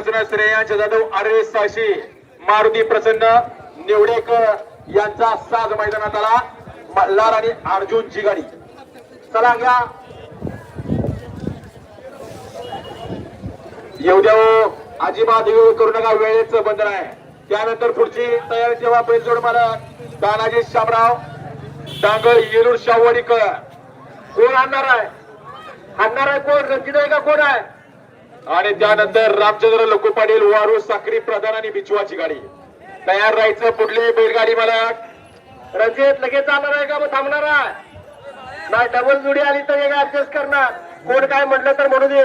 प्रसन्न श्रेयांश जाधव आर्य साशी मारुती प्रसन्न निवडेकर यांचा साज मैदानात आला मल्हार आणि अर्जुनची गाडी चला घ्या येऊ द्या अजिबात करू नका वेळेचं बंधन आहे त्यानंतर पुढची तयारी ठेवा बैलजोड मला तानाजी शामराव डांगळ येलूर शावडीकर कोण आणणार आहे कोण रणजित आहे का कोण आहे आणि त्यानंतर रामचंद्र लोको पाटील वारू साखरी प्रधान आणि बिचवाची गाडी तयार राहायचं पुढली बैलगाडी मला रणजित लगेच जाणार आहे का मग थांबणार आहे नाही डबल जोडी आली तर ऍडजस्ट करणार कोण काय म्हटलं तर म्हणू दे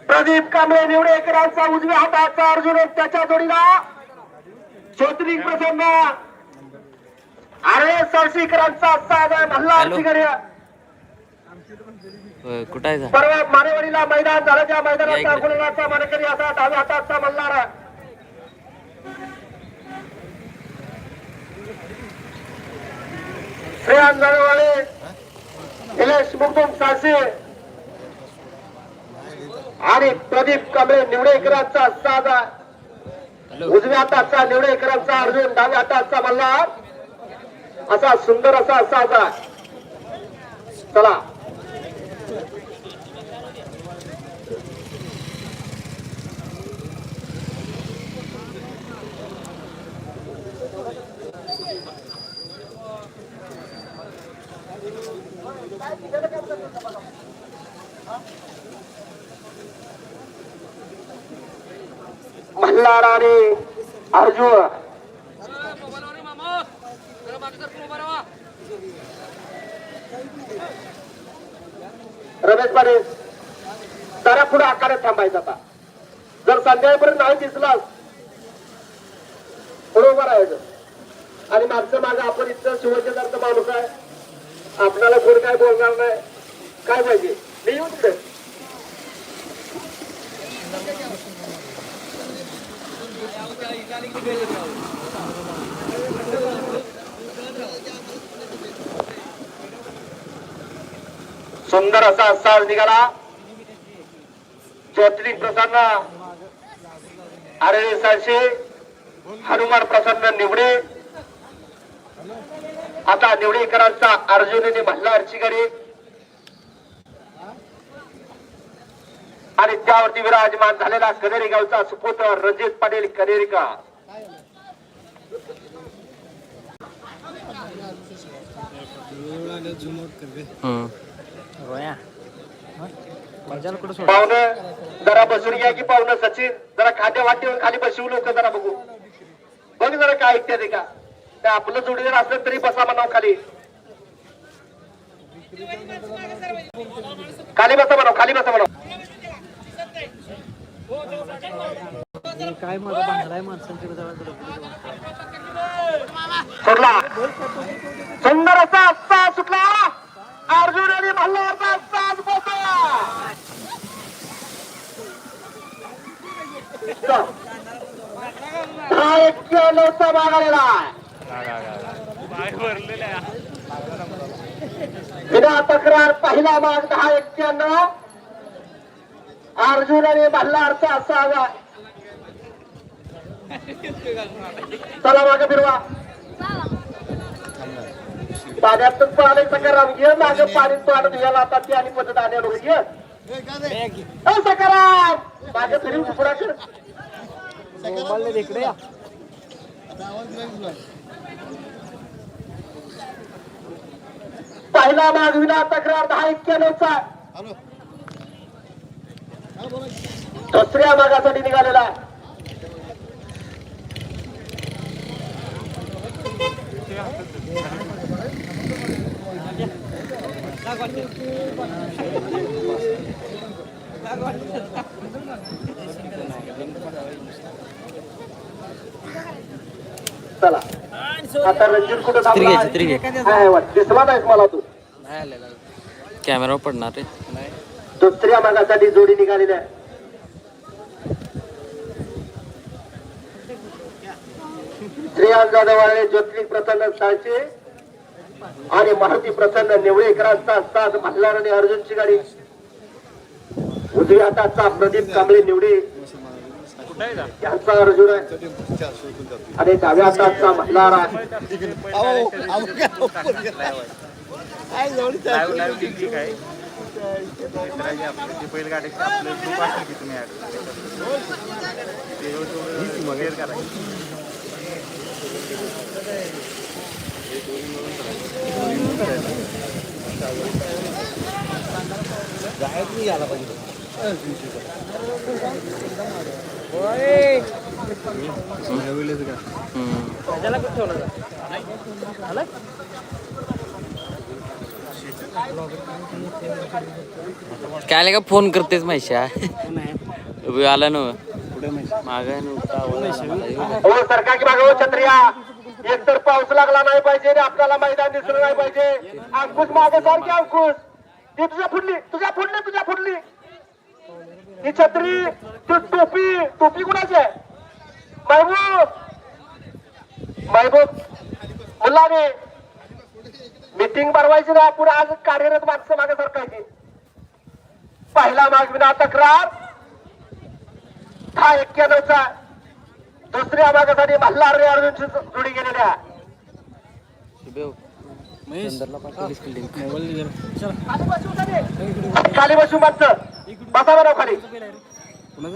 प्रदीप कांबळे निवडेकरांचा उजव्या हाताचा अर्जुन त्याच्या जोडीला ज्योतिरिंग प्रसन्न अरे सरसीकरांचा साध मल्हारची गाडी कुठे आहे परवा मानेवाडीला मैदान झालं त्या मैदानाचा गुलाचा मानकरी असा डाव्या हाताचा मल्हार श्रेयांश जाधववाले निलेश मुकुंद साळसे आणि प्रदीप कांबळे निवडेकरांचा साधा उजव्या हाताचा निवडेकरांचा अर्जुन डाव्या हाताचा मल्हार असा सुंदर असा साधा चला मल्हार आणि अर्जुन रमेश पाटील जरा पुढे आकारात थांबायचं आता जर संध्याकाळपर्यंत नाही दिसलास बरोबर आहे आणि मागचं मागं आपण इथं शिवजयदारचा माणूस आहे आपल्याला कोण काय बोलणार नाही काय पाहिजे मी येऊ तिथे सुंदर असा साज निघाला ज्योतिरिंग प्रसन्न आर्य साळसे हनुमान प्रसन्न निवडे आता निवडेकरांचा अर्जुनने मल्हारची गाडी आणि त्यावरती विराजमान झालेला कनेरी गावचा सुपुत्र रणजित पाटील कनेरिका पाहुणं जरा बसून घ्या की पाहुणं सचिन जरा खाद्य वाटेवर खाली बसवू लोक जरा बघू बघ जरा काय ऐकते का त्या आपलं जोडीदार असलं तरी बसा म्हणाव खाली खाली बसा म्हणाव खाली बसा म्हणाव काय माझा भांडलाय माणसांची सुटला सुंदर असा साज सुटला अर्जुन आणि मल्हारचा साज चा भाग आलेला विना तक्रार पहिला भाग 10-91 अर्जुन आणि मल्हारचा असावा चला मागे फिरवा पाण्यातच पाणी सकाराम घे मागे पाणी पाडत घ्यायला आता ती आणि पद्धत आल्या लोक घे सकाराम मागे फिरून पुढा कर इकडे पहिला भाग विना तक्रार 10-91 चा दुसऱ्या भागासाठी निघालेला चला आता रणजित कुठं दिसला नाहीस मला तू कॅमेरा पडणार रे दुसऱ्या भागासाठी जोडी निघालेली आहे श्रेयांश जाधव ज्योतिरिंग प्रसन्न साळसे आणि मारुती प्रसन्न निवडेकरांचा साथ मल्हार आणि अर्जुनची गाडी उजव्या हाताचा प्रदीप कांबळे निवडे यांचा अर्जुन आहे आणि डाव्या हाताचा मल्हार आहे. काय आले का फोन करतेच माहिती आला ना मागाय हो सरकार की मागे छत्र्या एकतर पाऊस लागला नाही पाहिजे आणि आपल्याला मैदान दिसलं नाही पाहिजे. अंकुश मागे सारखी अंकुश ती तुझ्या फुडली ही छत्री ती टोपी कुणाची आहे? महबूब मुलाने मीटिंग भरवायची ना पुढे आज कार्यरत माणसं मागे सरकायची. पहिला मागविना तक्रार 91चा दुसऱ्या भागासाठी मल्हार अर्जुनची जोडी गेलेल्या खाली बसू माणसं बसा बरं खाली. मग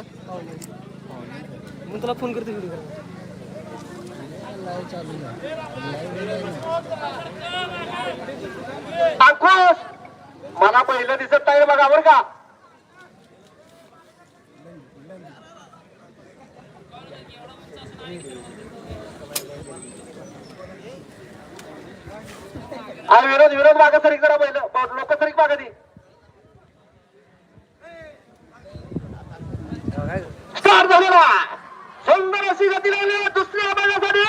तुला फोन करते अंकुश मला पहिलं दिसत नाही बघा बरं का. विरोध मागे सरी करा पहिलं लोक सरी मागे ती स्टार्ट झालेला सुंदर अशी गती लागली दुसऱ्या भागासाठी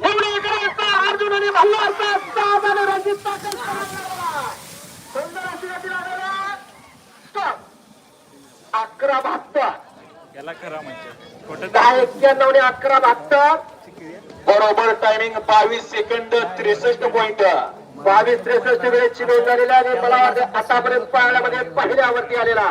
निवडे करायचा अर्जुन आणि मल्हारचा साथ आणि रणजितचा सुंदर अशी गती लागलेला स्टॉप 11-72 याला खरा म्हणजे 91 ने 11-72 बरोबर टायमिंग 22 सेकंद 63 पॉइंट 22-63 वेळेची नोंद झालेली आहे. मला वाटतं आतापर्यंत पाहण्यामध्ये पहिल्यावरती आलेला